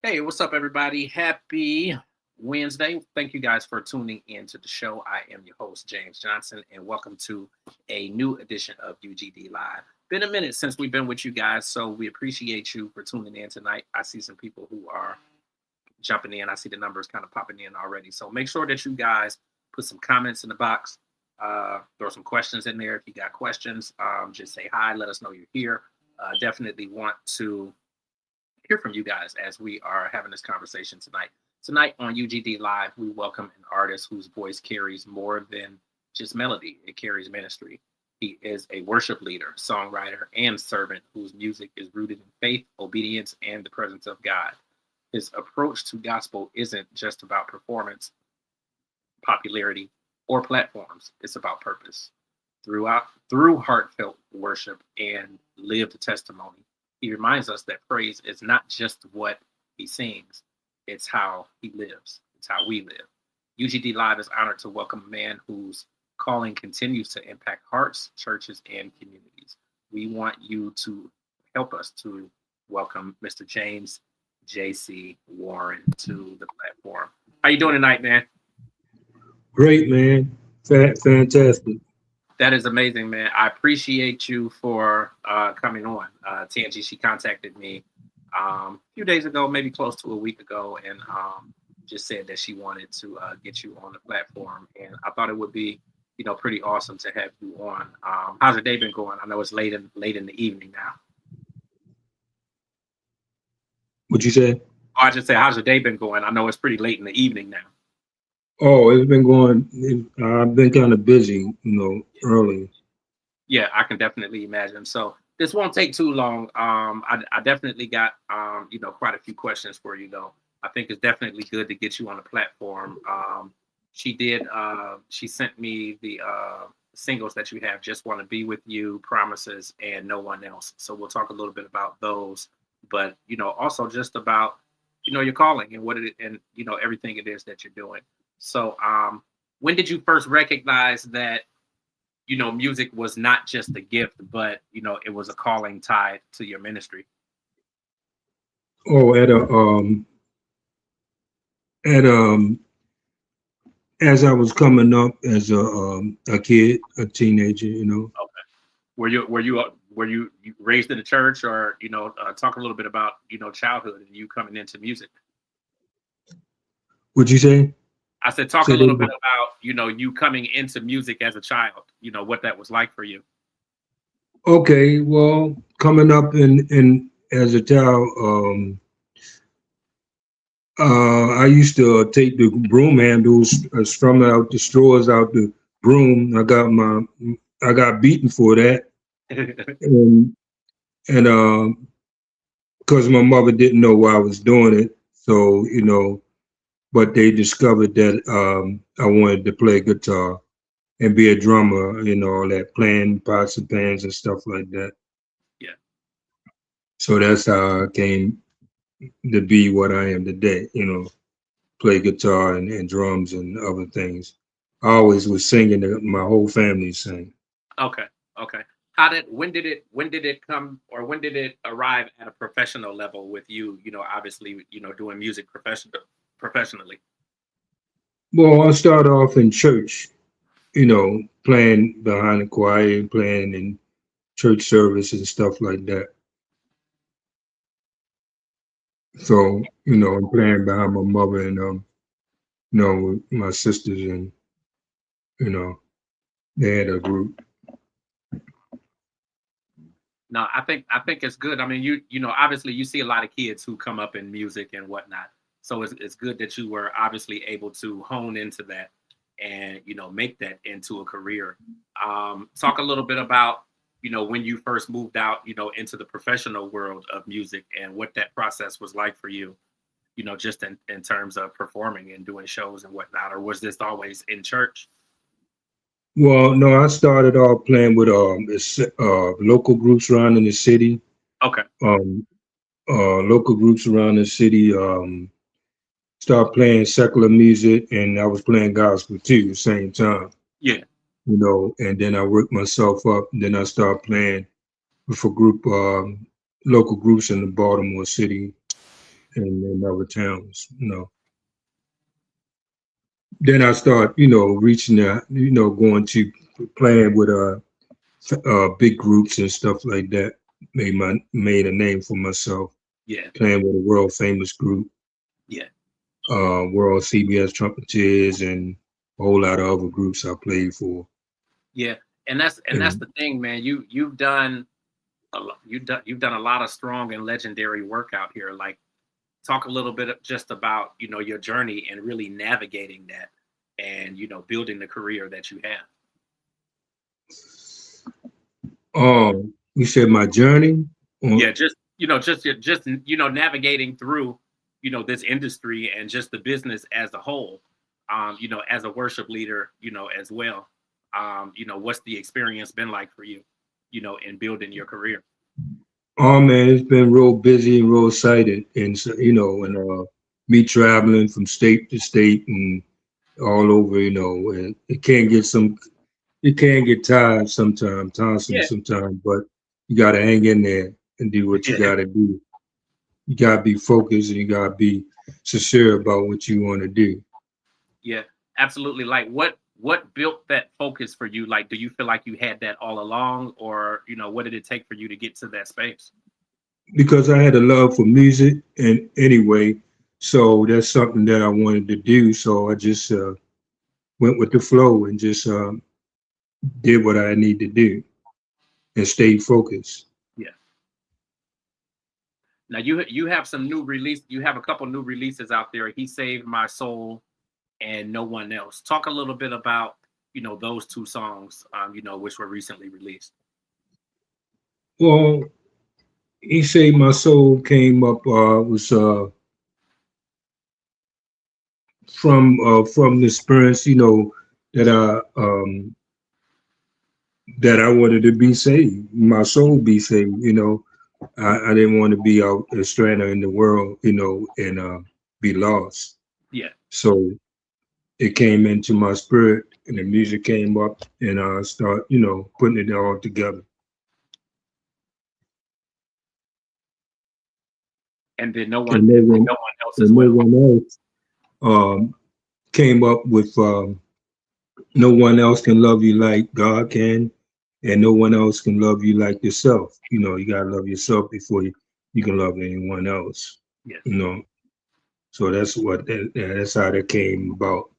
Hey, what's up, everybody? Happy Wednesday. Thank you guys for tuning in to the show. I am your host, James Johnson, and welcome to a new edition of UGD Live. Been a minute since we've been with you guys, so we appreciate you for tuning in tonight. I see some people who are jumping in. I see the numbers kind of popping in already. So make sure that you guys put some comments in the box, throw some questions in there. If you got questions, just say hi, let us know you're here. Definitely want to hear from you guys as we are having this conversation tonight. Tonight on UGD Live, we welcome an artist whose voice carries more than just melody, it carries ministry. He is a worship leader, songwriter, and servant whose music is rooted in faith, obedience, and the presence of God. His approach to gospel isn't just about performance, popularity, or platforms. It's about purpose. Through heartfelt worship and lived testimony, he reminds us that praise is not just what he sings, it's how he lives. It's how we live. UGD Live is honored to welcome a man whose calling continues to impact hearts, churches, and communities. We want you to help us to welcome Mr. James J.C. Warren to the platform. How you doing tonight, man? Great, man. Fantastic. That is amazing, man. I appreciate you for coming on. Tangi, she contacted me a few days ago, maybe close to a week ago, and just said that she wanted to get you on the platform. And I thought it would be, pretty awesome to have you on. How's your day been going? I know it's late in the evening now. What'd you say? Oh, I just say, how's your day been going? I know it's pretty late in the evening now. Oh, it's been going. I've been kind of busy, early. Yeah, I can definitely imagine. So this won't take too long. I definitely got quite a few questions for you though. I think it's definitely good to get you on the platform. She sent me the singles that you have, Just Want to Be With You, Promises, and No One Else. So we'll talk a little bit about those, but also just about your calling and what it and everything it is that you're doing. So when did you first recognize that music was not just a gift, but it was a calling tied to your ministry? Oh, at as I was coming up as a kid, a teenager, Okay. Were you raised in the church, or talk a little bit about childhood and you coming into music? What'd you say? I said talk a Say that little bit again. about you coming into music as a child. What that was like for you. Okay, well, coming up in as a child, I used to take the broom handles, strum out the straws out the broom. I got beaten for that, and and because my mother didn't know why I was doing it, so but they discovered that I wanted to play guitar and be a drummer, all that playing pots and pans and stuff like that. Yeah. So that's how I came to be what I am today. Play guitar and drums and other things. I always was singing. My whole family sang. Okay. Okay. When did it come, or when did it arrive at a professional level with you? Obviously, doing music professionally. Well, I started off in church, playing behind the choir and playing in church service and stuff like that. So, I'm playing behind my mother and with my sisters and you know, they had a group. No, I think it's good. I mean, obviously you see a lot of kids who come up in music and whatnot. So it's good that you were obviously able to hone into that and make that into a career. Talk a little bit about when you first moved out into the professional world of music and what that process was like for you. Just in terms of performing and doing shows and whatnot, or was this always in church? Well, no, I started off playing with local groups around in the city. Okay. Um, Local groups around the city start playing secular music, and I was playing gospel too at the same time. Yeah. And then I worked myself up. And then I started playing with a group, local groups in the Baltimore city in other towns. Then I start, reaching out, going to playing with big groups and stuff like that. Made a name for myself Yeah, playing with a world famous group, yeah, world CBS trumpeters, and a whole lot of other groups I played for. yeah. And that's And the thing, man. You've done you've done a lot of strong and legendary work out here. Like, talk a little bit just about your journey and really navigating that, and building the career that you have. you said my journey. Yeah, just navigating through this industry and just the business as a whole. As a worship leader, as well. What's the experience been like for you, in building your career? Oh man, it's been real busy and real excited, and so, and me traveling from state to state and all over, and it can get tiresome Yeah, sometimes, but you got to hang in there and do what you yeah, got to do. You got to be focused and you got to be sincere about what you want to do. yeah, absolutely. Like, what built that focus for you? Like, do you feel like you had that all along, or what did it take for you to get to that space? Because I had a love for music, and anyway, so that's something that I wanted to do. So I just went with the flow and just did what I need to do and stayed focused. Yeah. Now you have some new release. You have a couple new releases out there. He Saved My Soul and No One Else. Talk a little bit about those two songs, which were recently released. Well, he saved my soul came up was from the experience, that I wanted to be saved, my soul be saved. I didn't want to be out a stranger in the world, and be lost. Yeah, So it came into my spirit, and the music came up, and I start, putting it all together. and then no one And no and then one, no one else as and no well. one else came up with. No one else can love you like God can, and no one else can love you like yourself. You gotta love yourself before you can love anyone else. Yes, You know, so that's how that came about.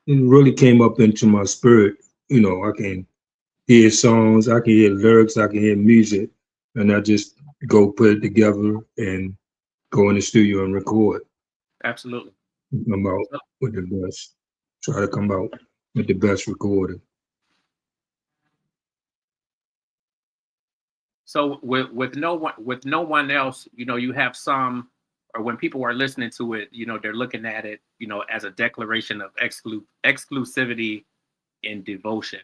It really came up into my spirit. I can hear songs, I can hear lyrics, I can hear music, and I just go put it together and go in the studio and record. absolutely. Come out So, with the best. Try to come out with the best recording. so with no one else, you have some, or when people are listening to it, they're looking at it, as a declaration of exclusivity and devotion.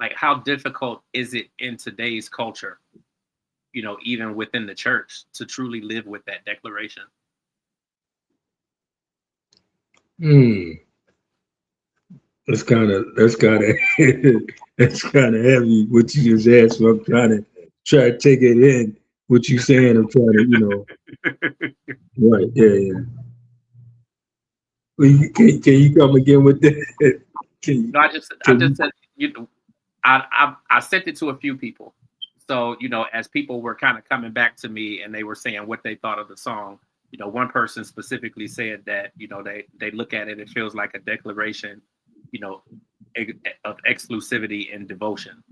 Like, how difficult is it in today's culture, even within the church, to truly live with that declaration? Hmm. That's kind of that's kind of heavy. What you just asked me, I'm try to take it in. What you saying? I'm trying to, right? Yeah, yeah. Well, can you come again with that? Can you? No, I just Can said, I sent it to a few people. So, as people were kind of coming back to me and they were saying what they thought of the song, one person specifically said that, they look at it, it feels like a declaration, you know, of exclusivity and devotion.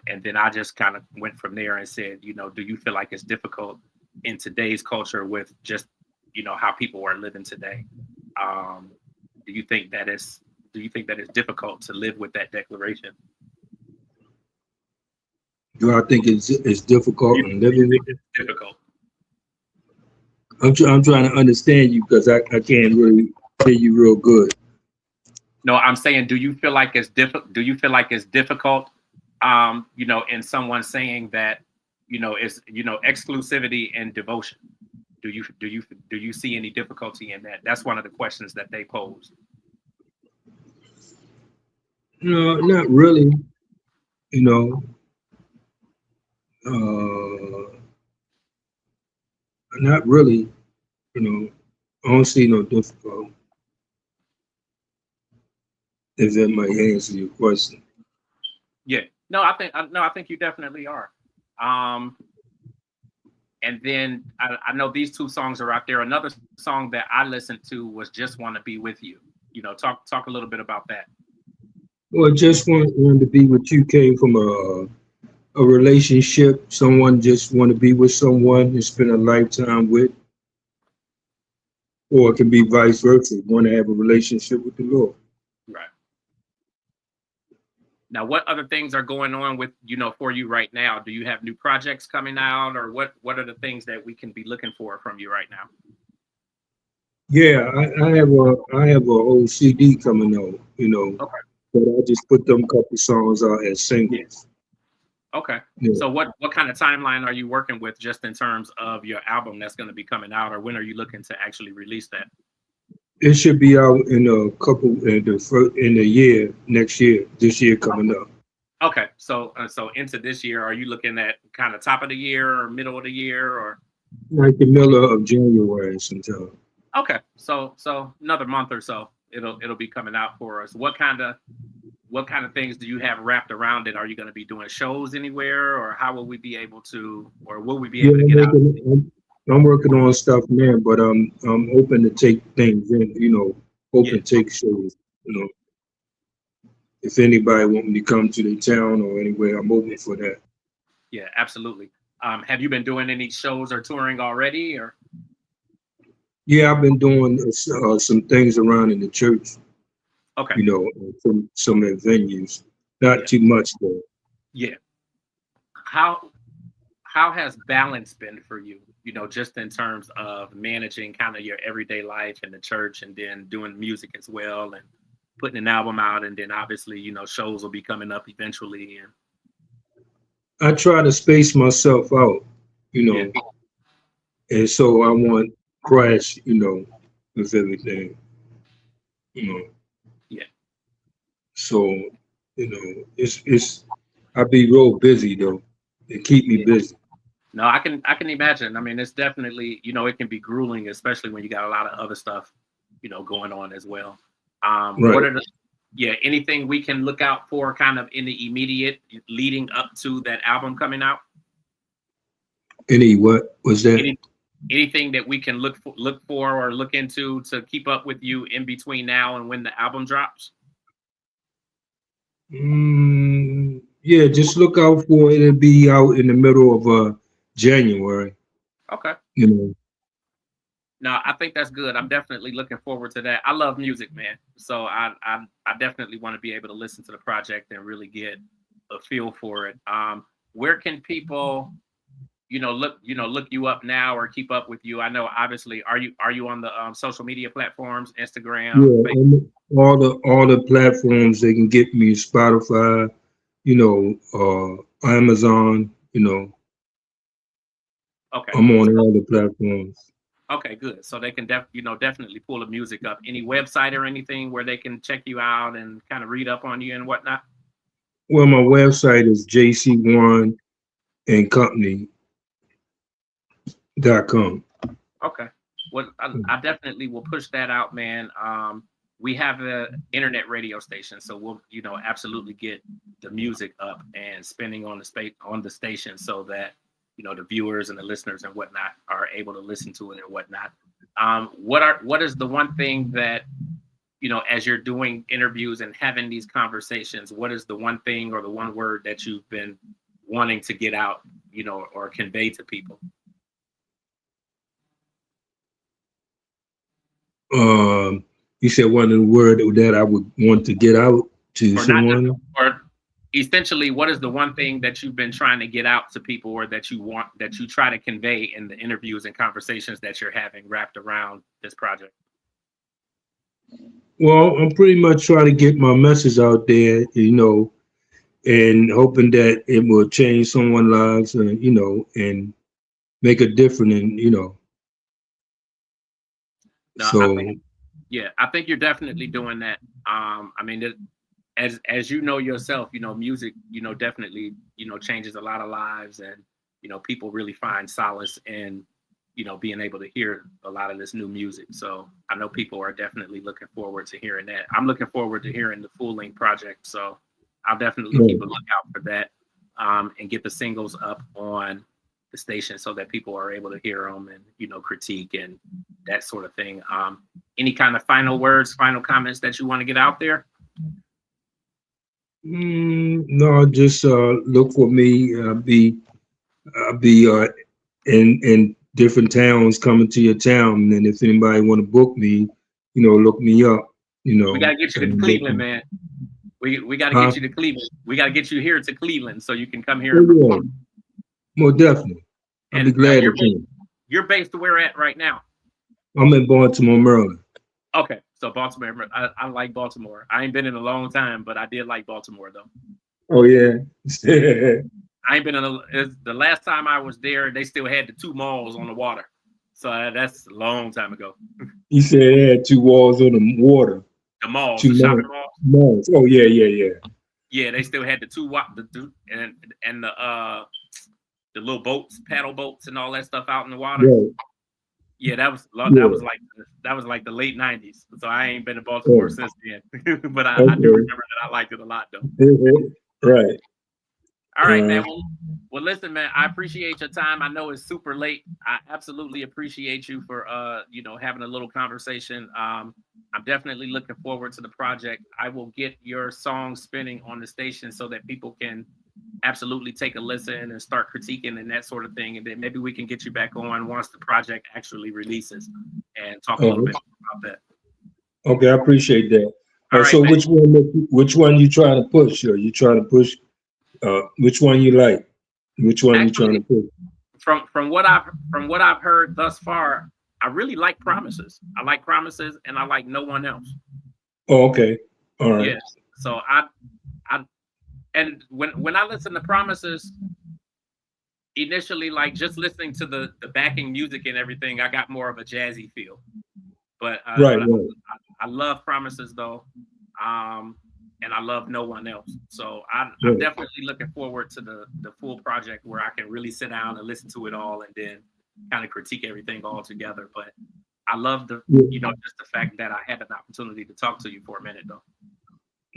And then I just kind of went from there and said, do you feel like it's difficult in today's culture with just, how people are living today? Um, do you think that is do you think that it's difficult to live with that declaration? do I think it's difficult in Do you living think with it? it's difficult? I'm trying to understand you because I can't really hear you real good. No, I'm saying, do you feel like it's difficult? Do you feel like it's difficult? In someone saying that, it's exclusivity and devotion. Do you see any difficulty in that? That's one of the questions that they posed. No, not really. You know, uh, not really. You know. I don't see no difficulty. If that might answer your question. Yeah. No, I think you definitely are. Um, and then I know these two songs are out there. Another song that I listened to was "Just Want to Be with You." You know, talk a little bit about that. Well, just want to be with you came from a relationship. Someone just want to be with someone and spend a lifetime with, or it can be vice versa. Want to have a relationship with the Lord. Right. Now, what other things are going on with, for you right now? Do you have new projects coming out, or what are the things that we can be looking for from you right now? Yeah, I have a whole CD coming out. Okay. But I just put them couple songs out as Yeah. singles. Okay. Yeah. So what kind of timeline are you working with just in terms of your album that's going to be coming out, or when are you looking to actually release that? It should be out in a couple in a year next year. This year coming up, Okay. So into this year, are you looking at kind of top of the year or middle of the year or? like the middle of January sometime. Okay. So another month or so it'll be coming out for us. What kind of things do you have wrapped around it? Are you going to be doing shows anywhere, or how will we be able to, or will we be Yeah, able to get out? I'm working on stuff now, but I'm open to take things in. Yeah. Open to take shows. If anybody want me to come to the town or anywhere, I'm open for that. Yeah, absolutely. Have you been doing any shows or touring already, or? Yeah, I've been doing some things around in the church. Okay. Some venues. Not Yeah. too much though. Yeah. How has balance been for you? Just in terms of managing kind of your everyday life in the church, and then doing music as well, and putting an album out, and then obviously, shows will be coming up eventually. And I try to space myself out, you yeah, know, and so I want crash, with everything, you know. yeah, So, it's I be real busy though. It keep me yeah. busy. No, I can imagine. I mean, it's definitely, it can be grueling, especially when you got a lot of other stuff, going on as well. What Right. are the Yeah, anything we can look out for kind of in the immediate leading up to that album coming out? Any what was that? Any Anything that we can look for or look into to keep up with you in between now and when the album drops? Yeah, just look out for it. It'll be out in the middle of January. Okay. You know. No, I think that's good. I'm definitely looking forward to that. I love music, man. So I definitely want to be able to listen to the project and really get a feel for it. Where can people, look you up now or keep up with you? I know obviously are you on the social media platforms, Instagram, Yeah, Facebook? and all the platforms they can get me, Spotify, Amazon, Okay. I'm on So all the platforms. okay, good. So they can definitely pull the music up. Any website or anything where they can check you out and kind of read up on you and whatnot? Well, my website is jc1andcompany.com. Okay. Well, I definitely will push that out, man. We have an internet radio station, so we'll, absolutely get the music up and spinning on the station, so that the viewers and the listeners and whatnot are able to listen to it and whatnot. What is the one thing that as you're doing interviews and having these conversations, what is the one thing or the one word that you've been wanting to get out, or convey to people? You said one of the word that I would want to get out to Or not just, someone. or essentially, what is the one thing that you've been trying to get out to people, or that you try to convey in the interviews and conversations that you're having wrapped around this project? Well, I'm pretty much trying to get my message out there, and hoping that it will change someone's lives, and make a difference. No, I So think, yeah, I think you're definitely doing that. I mean, as you know yourself, music, definitely, changes a lot of lives, and people really find solace in being able to hear a lot of this new music. So I know people are definitely looking forward to hearing that. I'm looking forward to hearing the full length project. So I'll definitely keep a lookout for that, and get the singles up on the station so that people are able to hear them and, critique and that sort of thing. Any kind of final words, final comments that you want to get out there? No, just look for me. I'll be in different towns, coming to your town, and if anybody want to book me, look me up. We gotta get you to Cleveland, man. We gotta get you to Cleveland. We gotta get you here to Cleveland so you can come here and perform. More definitely. I'll be glad to come. You're based where at right now? I'm in Baltimore, Maryland. Okay, so Baltimore. I like Baltimore. I ain't been in a long time, but I did like Baltimore though. Oh yeah. I ain't been in the last time I was there. They still had the 2 malls on the water, so that's a long time ago. You said they had 2 walls on the water. The malls, the shopping malls. Oh yeah. Yeah, they still had the 2 and the little boats, paddle boats, and all that stuff out in the water. Right. Yeah, that was like the late '90s. So I ain't been to Baltimore since then. But I do remember that I liked it a lot though. Right. All right, man. Well, listen, man. I appreciate your time. I know it's super late. I absolutely appreciate you for having a little conversation. I'm definitely looking forward to the project. I will get your song spinning on the station so that people can absolutely take a listen and start critiquing and that sort of thing, and then maybe we can get you back on once the project actually releases and talk a little bit about that. Okay, I appreciate that. Right, so man. which one you trying to push? Or you trying to push which one you like? Which one actually, you trying to push? From what I've heard thus far, I really like Promises. I like Promises, and I like No One Else. Oh, okay. All right. Yes. So and when I listen to Promises, initially, like just listening to the backing music and everything, I got more of a jazzy feel. But right. I love Promises though, and I love No One Else. So I'm definitely looking forward to the full project where I can really sit down and listen to it all and then kind of critique everything all together. But I love just the fact that I had an opportunity to talk to you for a minute though.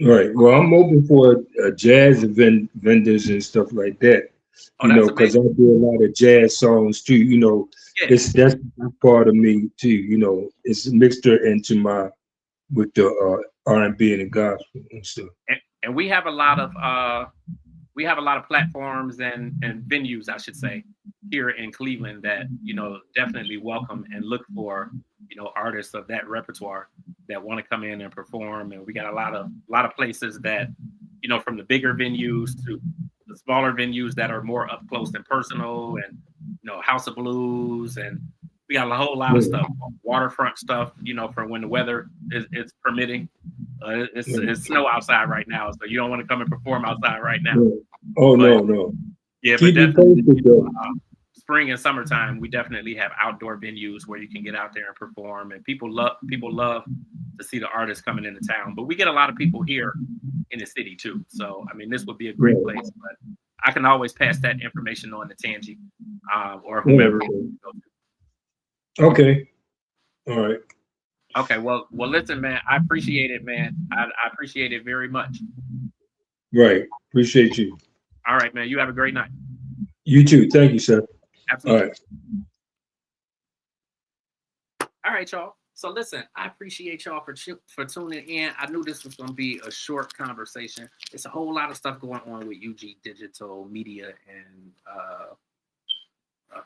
Right. Well, I'm open for jazz vendors and stuff like that. Because I do a lot of jazz songs too. That's part of me too. It's a mixture with the R&B and the gospel and stuff. And we have a lot of platforms and venues, I should say, here in Cleveland that definitely welcome and look for artists of that repertoire that want to come in and perform. And we got a lot of places that from the bigger venues to the smaller venues that are more up close and personal, and House of Blues, and we got a whole lot of stuff, waterfront stuff, for when the weather is permitting. It's snow outside right now, so you don't want to come and perform outside right now. Oh, no. Yeah, but definitely spring and summertime, we definitely have outdoor venues where you can get out there and perform, and people love to see the artists coming into town. But we get a lot of people here in the city too. So I mean, this would be a great place. But I can always pass that information on to Tangi or whomever. Okay. All right. Okay. Well, listen, man. I appreciate it, man. I appreciate it very much. Right. Appreciate you. All right, man. You have a great night. You too. Thank you, sir. Absolutely. All right. All right, y'all. So listen, I appreciate y'all for tuning in. I knew this was going to be a short conversation. It's a whole lot of stuff going on with UG Digital Media and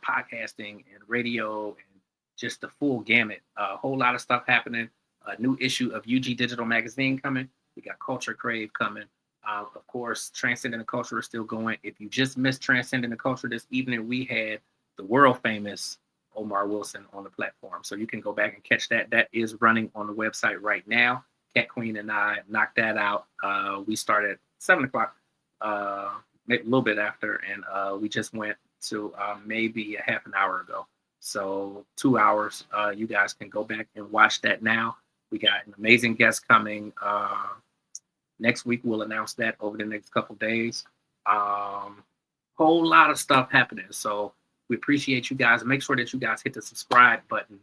podcasting and radio and just the full gamut. A whole lot of stuff happening. A new issue of UG Digital Magazine coming. We got Culture Crave coming. Of course, Transcendent Culture is still going. If you just missed Transcendent Culture this evening, we had the world famous Omar Wilson on the platform. So you can go back and catch that. That is running on the website right now. Cat Queen and I knocked that out. We started at 7 o'clock, a little bit after, and we just went to maybe a half an hour ago. So 2 hours. You guys can go back and watch that now. We got an amazing guest coming. Next week, we'll announce that over the next couple days. Whole lot of stuff happening. So We appreciate you guys. Make sure that you guys hit the subscribe button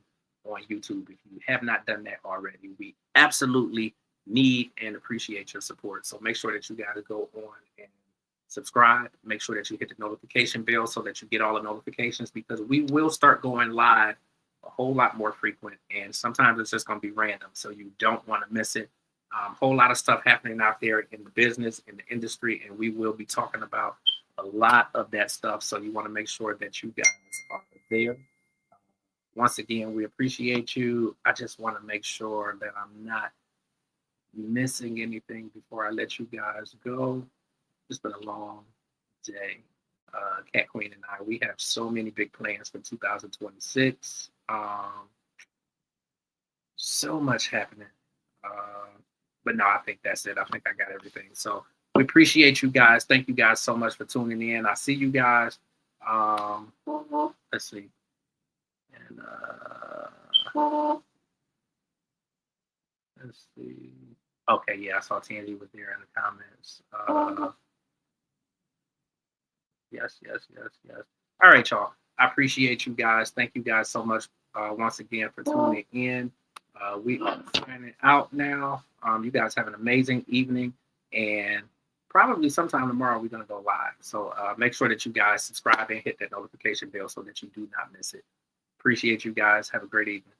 on YouTube if you have not done that already. We absolutely need and appreciate your support. So make sure that you guys go on and subscribe. Make sure that you hit the notification bell so that you get all the notifications, because we will start going live a whole lot more frequent, and sometimes it's just going to be random, so you don't want to miss it. Whole lot of stuff happening out there in the business, in the industry, and we will be talking about a lot of that stuff, so you want to make sure that you guys are there. Once again, we appreciate you. I just want to make sure that I'm not missing anything before I let you guys go. It's been a long day. Cat Queen and I, we have so many big plans for 2026. So much happening. But no, I think that's it. I think I got everything. So we appreciate you guys. Thank you guys so much for tuning in. I see you guys. Let's see. And let's see. Okay, yeah, I saw Tandy was there in the comments. Yes. All right, y'all. I appreciate you guys. Thank you guys so much once again for tuning in. We are signing out now. You guys have an amazing evening, and probably sometime tomorrow we're going to go live. So make sure that you guys subscribe and hit that notification bell so that you do not miss it. Appreciate you guys. Have a great evening.